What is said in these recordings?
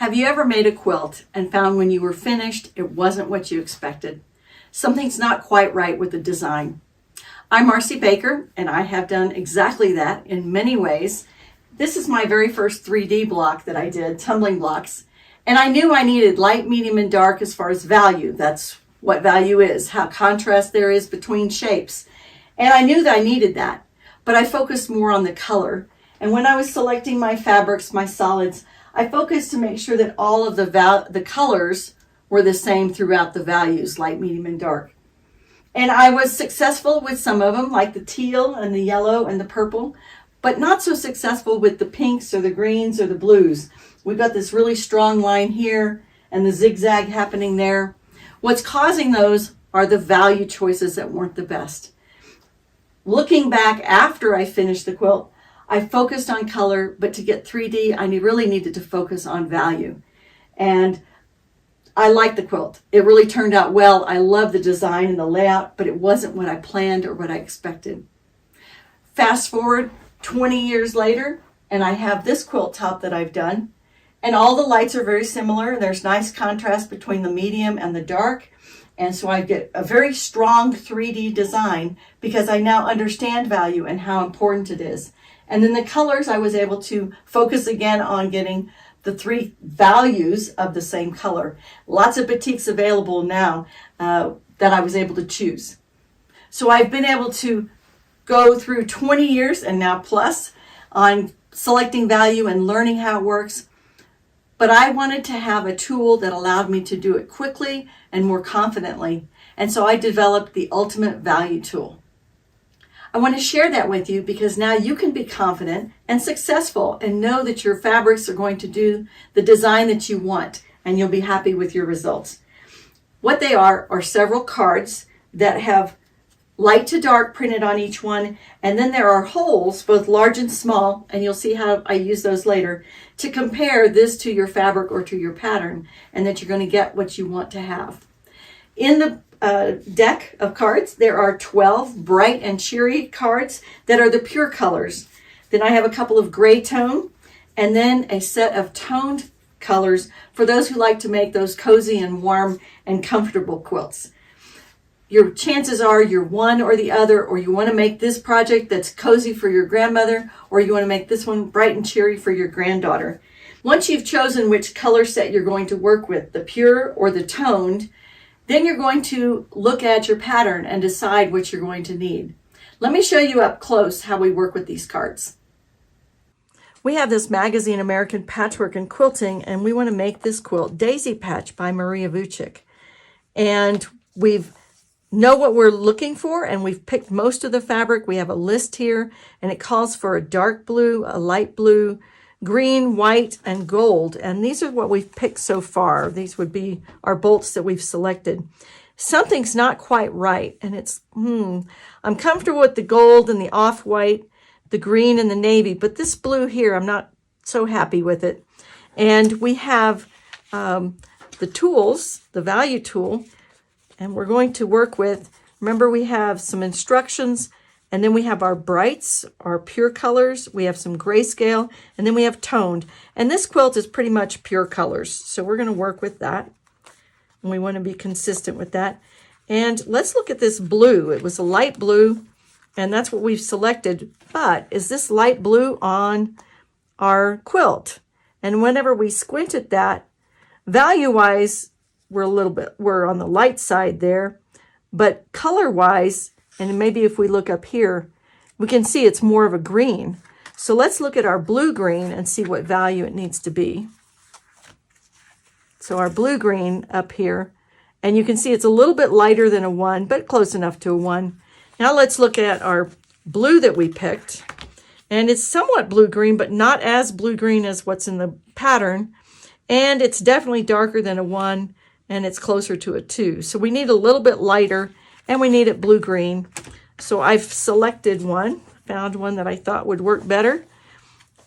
Have you ever made a quilt and found when you were finished, it wasn't what you expected? Something's not quite right with the design. I'm Marci Baker, and I have done exactly that in many ways. This is my very first 3D block that I did, tumbling blocks. And I knew I needed light, medium, and dark as far as value. That's what value is, how contrast there is between shapes. And I knew that I needed that, but I focused more on the color. And when I was selecting my fabrics, my solids, I focused to make sure that all of the colors were the same throughout the values, light, medium, and dark. And I was successful with some of them, like the teal and the yellow and the purple, but not so successful with the pinks or the greens or the blues. We've got this really strong line here and the zigzag happening there. What's causing those are the value choices that weren't the best. Looking back after I finished the quilt, I focused on color, but to get 3D, I really needed to focus on value. And I liked the quilt. It really turned out well. I love the design and the layout, but it wasn't what I planned or what I expected. Fast forward 20 years later, and I have this quilt top that I've done. And all the lights are very similar. There's nice contrast between the medium and the dark. And so I get a very strong 3D design because I now understand value and how important it is. And then the colors, I was able to focus again on getting the three values of the same color. Lots of batiks available now that I was able to choose. So I've been able to go through 20 years and now plus on selecting value and learning how it works. But I wanted to have a tool that allowed me to do it quickly and more confidently. And so I developed the Ultimate Value Tool. I want to share that with you because now you can be confident and successful and know that your fabrics are going to do the design that you want and you'll be happy with your results. What they are several cards that have light to dark printed on each one, and then there are holes, both large and small, and you'll see how I use those later, to compare this to your fabric or to your pattern, and that you're going to get what you want to have. In the deck of cards, there are 12 bright and cheery cards that are the pure colors. Then I have a couple of gray tone, and then a set of toned colors for those who like to make those cozy and warm and comfortable quilts. Your chances are you're one or the other, or you want to make this project that's cozy for your grandmother, or you want to make this one bright and cheery for your granddaughter. Once you've chosen which color set you're going to work with, the pure or the toned, then you're going to look at your pattern and decide what you're going to need. Let me show you up close how we work with these cards. We have this magazine, American Patchwork and Quilting, and we want to make this quilt, Daisy Patch by Maria Vucic. And we've know what we're looking for, and we've picked most of the fabric. We have a list here, and it calls for a dark blue, a light blue, green, white, and gold. And these are what we've picked so far. These would be our bolts that we've selected. Something's not quite right, and it's, I'm comfortable with the gold and the off-white, the green and the navy, but this blue here, I'm not so happy with it. And we have the tools, the value tool, and we're going to work with, remember we have some instructions, and then we have our brights, our pure colors, we have some grayscale, and then we have toned. And this quilt is pretty much pure colors, so we're going to work with that. And we want to be consistent with that. And let's look at this blue. It was a light blue, and that's what we've selected. But is this light blue on our quilt? And whenever we squint at that, value-wise, we're on the light side there, but color-wise, and maybe if we look up here, we can see it's more of a green. So let's look at our blue-green and see what value it needs to be. So our blue-green up here, and you can see it's a little bit lighter than a 1, but close enough to a 1. Now let's look at our blue that we picked, and it's somewhat blue-green, but not as blue-green as what's in the pattern, and it's definitely darker than a 1, and it's closer to a 2. So we need a little bit lighter, and we need it blue-green. So I've selected one, found one that I thought would work better,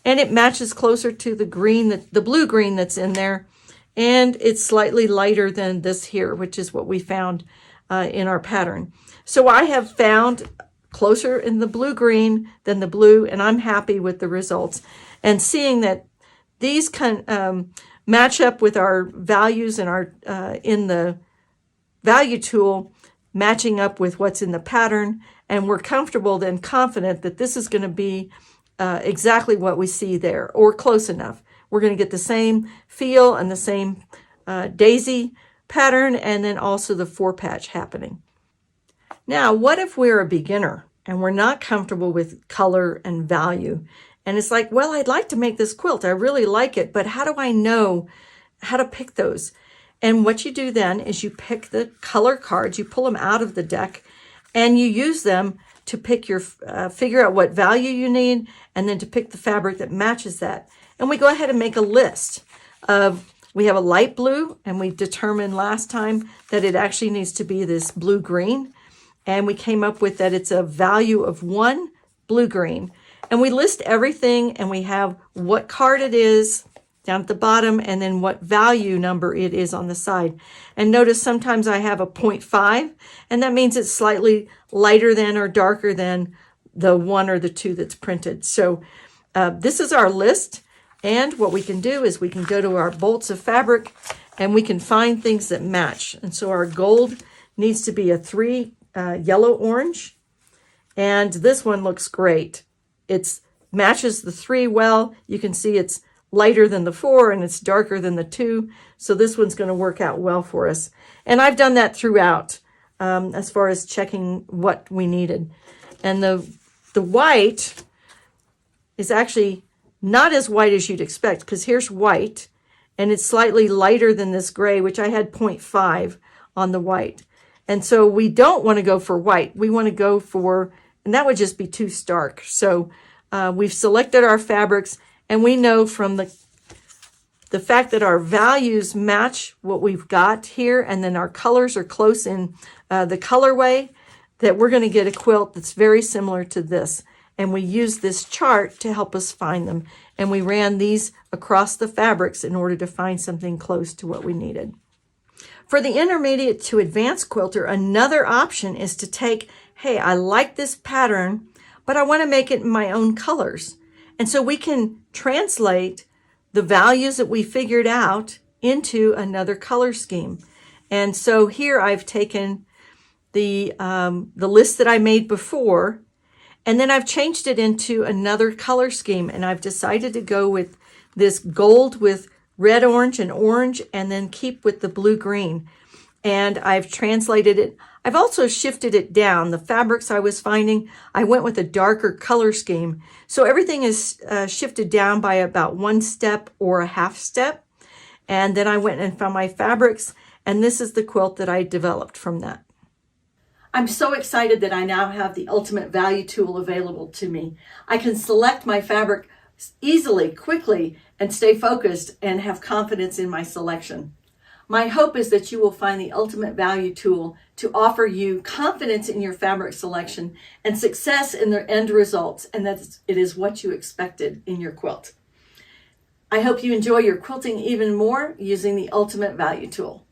and it matches closer to the green, the blue-green that's in there, and it's slightly lighter than this here, which is what we found in our pattern. So I have found closer in the blue-green than the blue, and I'm happy with the results. And seeing that these match up with our values in our in the value tool, matching up with what's in the pattern, and we're comfortable then confident that this is going to be exactly what we see there, or close enough. We're going to get the same feel and the same daisy pattern, and then also the 4-patch happening. Now, what if we're a beginner and we're not comfortable with color and value? And it's like, well, I'd like to make this quilt. I really like it, but how do I know how to pick those? And what you do then is you pick the color cards, you pull them out of the deck, and you use them to pick your, figure out what value you need, and then to pick the fabric that matches that. And we go ahead and make a list of, we have a light blue, and we determined last time that it actually needs to be this blue-green. And we came up with that it's a value of 1 blue-green. And we list everything, and we have what card it is down at the bottom, and then what value number it is on the side. And notice sometimes I have a 0.5, and that means it's slightly lighter than or darker than the 1 or the 2 that's printed. So this is our list, and what we can do is we can go to our bolts of fabric, and we can find things that match. And so our gold needs to be a 3 yellow-orange, and this one looks great. It matches the 3 well. You can see it's lighter than the 4 and it's darker than the 2. So this one's going to work out well for us. And I've done that throughout as far as checking what we needed. And the white is actually not as white as you'd expect, because here's white and it's slightly lighter than this gray, which I had 0.5 on the white. And so we don't want to go for white. We want to go for, and that would just be too stark. So we've selected our fabrics, and we know from the fact that our values match what we've got here, and then our colors are close in the colorway, that we're going to get a quilt that's very similar to this. And we use this chart to help us find them. And we ran these across the fabrics in order to find something close to what we needed. For the intermediate to advanced quilter, another option is to take, hey, I like this pattern, but I want to make it in my own colors. And so we can translate the values that we figured out into another color scheme. And so here I've taken the list that I made before, and then I've changed it into another color scheme. And I've decided to go with this gold with red, orange, and then keep with the blue-green. And I've translated it. I've also shifted it down. The fabrics I was finding, I went with a darker color scheme. So everything is shifted down by about 1 step or a half step. And then I went and found my fabrics, and this is the quilt that I developed from that. I'm so excited that I now have the Ultimate Value tool available to me. I can select my fabric easily, quickly, and stay focused and have confidence in my selection. My hope is that you will find the Ultimate Value tool to offer you confidence in your fabric selection and success in the end results, and that it is what you expected in your quilt. I hope you enjoy your quilting even more using the Ultimate Value tool.